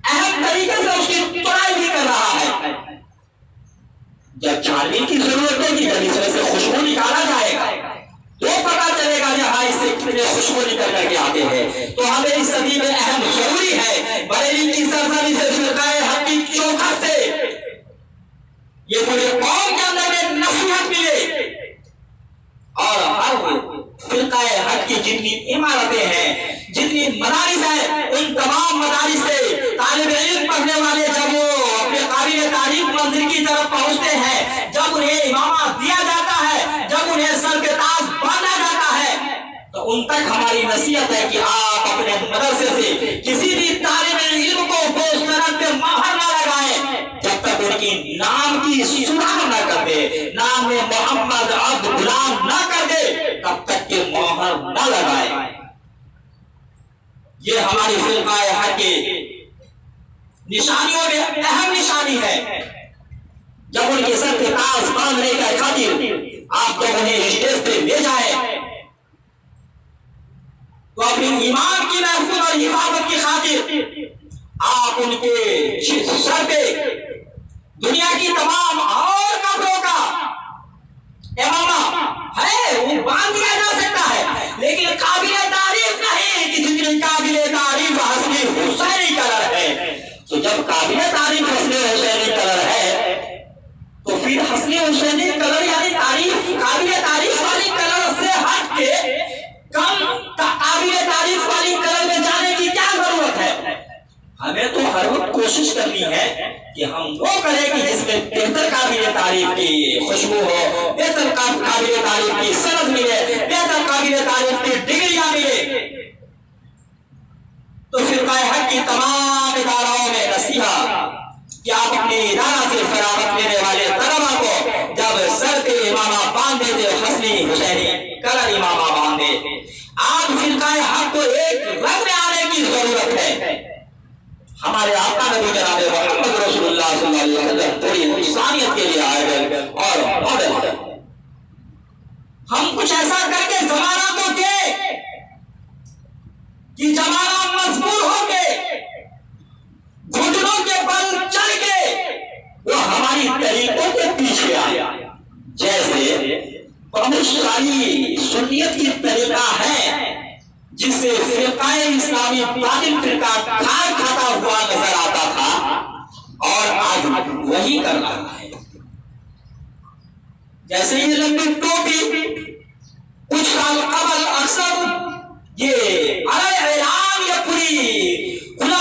अहम तरीके से उसकी तुड़ाई भी कर रहा है। जब छानबीन की जरूरत होगी, जब इसमें से खुशबू निकाला जाएगा तो पता चलेगा कि हाँ इससे कितने खुशबू निकल करके आते हैं। तो हमें इस सदी में अहम जरूरी है बरेली की सरजमी से फिरकाए हक की चौखट से ये पूरे कौम के अंदर में नसीहत मिले, और हर फिरकाए हक की जितनी इमारतें हैं, जितनी मदारिस हैं, उन तमाम मदारिस से तालिब इल्म पढ़ने वाले जब वो अपने काबिल तारीफ मंजिल की तरफ पहुंचते हैं, जब उन्हें इमामा दिया जाता है, जब उन्हें सर पे ताज बांधा जाता है, तो उन तक हमारी नसीहत है कि आप अपने मदरसे से किसी भी तालिब इल्म को वो सनद पे मोहर न लगाएं जब तक उनकी नाम की सुधार न कर दे, नाम में मोहम्मद अब्द गुलाम न कर दे, तब तक के मोहर न लगाए। ये हमारी फिरकाए हक के निशानियों में अहम निशानी है। जब उनके सर पे ताज बांधने का खातिर आप जब उन्हें स्टेज पे ले जाए तो अपनी ईमान की महफूज और हिफाजत की खातिर आप उनके सर पे दुनिया की तमाम और कपड़ों का इमामा है वो बांध दिया जा सकता है, लेकिन काबिले तारीफ नहीं कि जितनी काबिले तारीफ हसनी हुसैनी कलर है। तो जब काबिले तारीफ हसनी हुसैनी कलर है तो फिर हसनी हुसैनी कलर यानी तारीफ काबिले तारीफ वाली कलर से हट के कम काबिले तारीफ वाली कलर में जाने की क्या जरूरत है। हमें तो हर वक्त कोशिश करनी है कि हम वो करें कि जिसमें बेहतर काबिल तारीफ की खुशबू हो, बेहतर काबिल तारीफ की सनद मिले, बेहतर काबिल तारीफ की डिग्रियां मिले। तो फिरकाए हक की तमाम इदाराओं में नसीहत कि आप अपने इदारा से फरागत लेने वाले तलबा को जब सर पे इमामा बांधे थे हसनी हुसैनी कलर इमामा बांधे, आज फिरकाए हक को एक रंग में आने की जरूरत है। हमारे आका नबी जनाब मोहम्मद रसूलुल्लाह सल्लल्लाहु अलैहि वसल्लम पूरी इंसानियत के लिए आए गए और मॉडल है। हम कुछ ऐसा करके जमाना को दे कि जमाना मजबूर होके घुटनों के बल चल के वो हमारी तरीकों के पीछे आया। जैसे बहुत सारी सुन्नियत की तरीका है जिससे फिरकाए इस्लामी बातिल फिरका खाए खाता हुआ नजर आता था और आज वही कर रहा है। जैसे ये लंबी टोपी कुछ साल कबल अक्सर ये ऐलान या पूरी खुला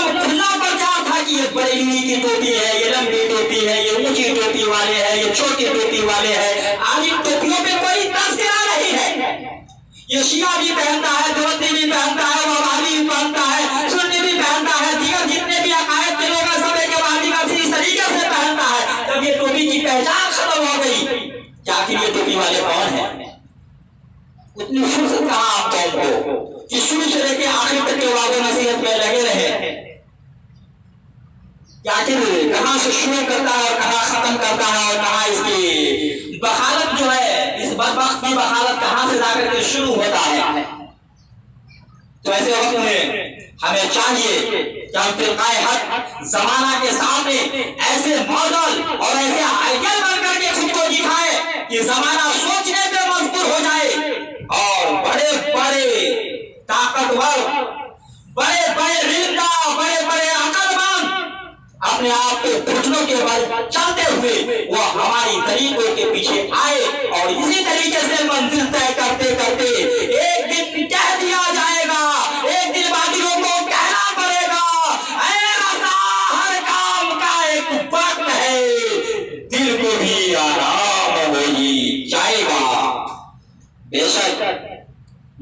प्रचार था कि ये बरेली की टोपी है, ये लंबी टोपी है, ये ऊंची टोपी वाले है, ये छोटी टोपी वाले है। आज इन टोपियों पे कोई तस्करा नहीं है। ये शिया भी पहनता है, देवती भी पहनता है, वहाबी भी पहनता है, सुन्नी भी पहनता है, दीगर जितने भी अकायद के लोग हैं सब एक बादी का इस तरीके से पहनता है। तब ये टोपी की पहचान खत्म हो गई कि आखिर ये टोपी वाले कौन है। उतनी फुर्सत कहां आप कौन को कि शुरू से लेके आखिर तक के वादे नसीहत में लगे रहे कि आखिर कहां से शुरू करता है और कहां खत्म करता है और कहां इसकी बखालत जो है, इस बदबख्त की बखालत कहां से जाकर के शुरू होता है। तो ऐसे वक्त में हमें चाहिए कि हम फिरकाए हक जमाना के सामने ऐसे मॉडल और ऐसे आइडियल बनकर के खुद को दिखाए कि जमाना सोचने पे मजबूर हो जाए और बड़े बड़े ताकतवर, बड़े बड़े इल्मदा, बड़े बड़े अकलमंद अपने आप को घुटनों के बल चलते हुए वो हमारी तरीकों के पीछे आए और इसी तरीके से मंजिल तय करते करते एक दिन कह दिया जाएगा, एक दिन बादलों को कहना पड़ेगा, ऐ रज़ा हर काम का एक वक्त है, दिल को भी आराम हो ही जाएगा। बेशक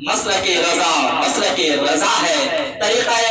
मसलके रजा है, तरीक़ाए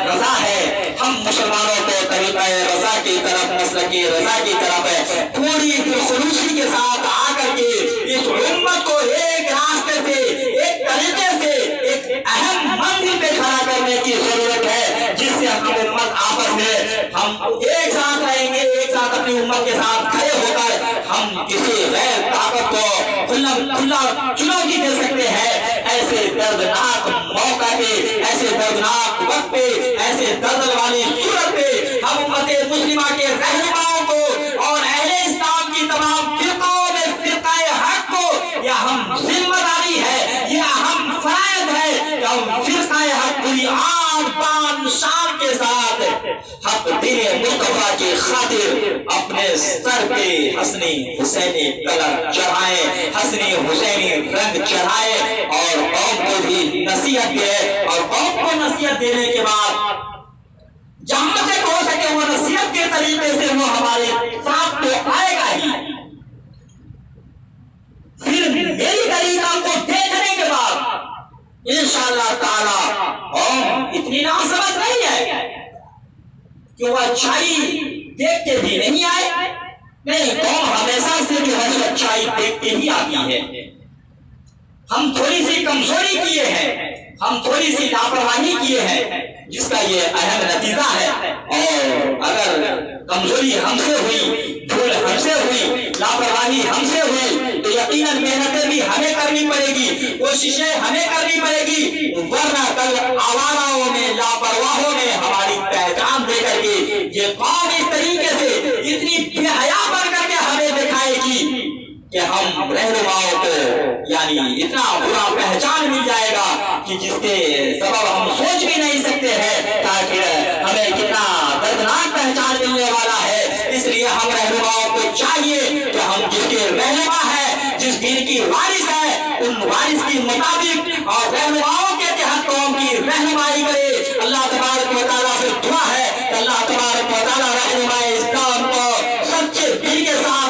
रजा है। हम मुसलमानों को तरीक़ाए रजा की तरफ, मसलके रजा की तरफ है पूरी दिलखुलूसी के साथ आकर के इस उम्मत को एक रास्ते से, एक तरीके से, एक अहम मंजिल पे खड़ा करने की जरूरत है जिससे हम उम्मत आपस में हम एक साथ रहेंगे, एक साथ अपनी उम्मत के साथ खड़े होकर हम किसी गैर ताकत को खुला चुनौती दे सकते हैं। ऐसे दर्दनाक मौका पे, ऐसे दर्दनाक वक्त पे, ऐसे दर्द वाली सूरत पे हम उम्मत मुस्लिमा के रहनुमाओं को और अहले इस्लाम की तमाम फिरकों में फिरकाए हक को यह हम जिम्मेदारी है, यह हम फरायद है कि हम फिरकाए हक पूरी आन बान शान के साथ हक दीन मुस्तफा की खातिर अपने सर पे हसनी हुसैनी कलर चढ़ाए, हसनी हुसैनी रंग चढ़ाए और कौम को भी नसीहत दे और कौम को नसीहत देने के बाद जहां तक हो सके वो नसीहत के तरीके से वो हमारे साथ तो आएगा ही। फिर मेरी तरीका को देखने के बाद इंशाअल्लाह ताला हम इतनी नासमझ नहीं है कि वो अच्छाई देख के भी नहीं आए। नहीं, कौम हमेशा से जो है अच्छाई देख के ही आती है। हम थोड़ी सी कमजोरी किए हैं, हम थोड़ी सी लापरवाही किए हैं जिसका ये अहम नतीजा है। और अगर कमजोरी हमसे हुई, भूल हमसे हुई, लापरवाही हमसे हुई तो यकीनन मेहनतें भी हमें करनी पड़ेगी, कोशिशें हमें करनी पड़ेगी, वरना कल आवाराओं में, लापरवाहों में हमारी पहचान दे करके ये कौम इस तरीके से इतनी बेहया बन करके हमें दिखाएगी कि हम रहनुमाओं को यानी इतना बुरा पहचान मिल जाएगा कि जिसके सबब हम सोच भी नहीं सकते हैं ताकि हमें कितना दर्दनाक पहचान मिलने वाला है। इसलिए हम रहनुमाओं को चाहिए कि हम जिसके रहनुमा है, जिस दीन की वारिस है, उन वारिस के मुताबिक और रहनुमाओं के तहत कौम की रहनुमाई करे। अल्लाह तबारक व तआला से दुआ है कि अल्लाह तबारक व तआला रहनुमाए इस्लाम को सच्चे दिल के साथ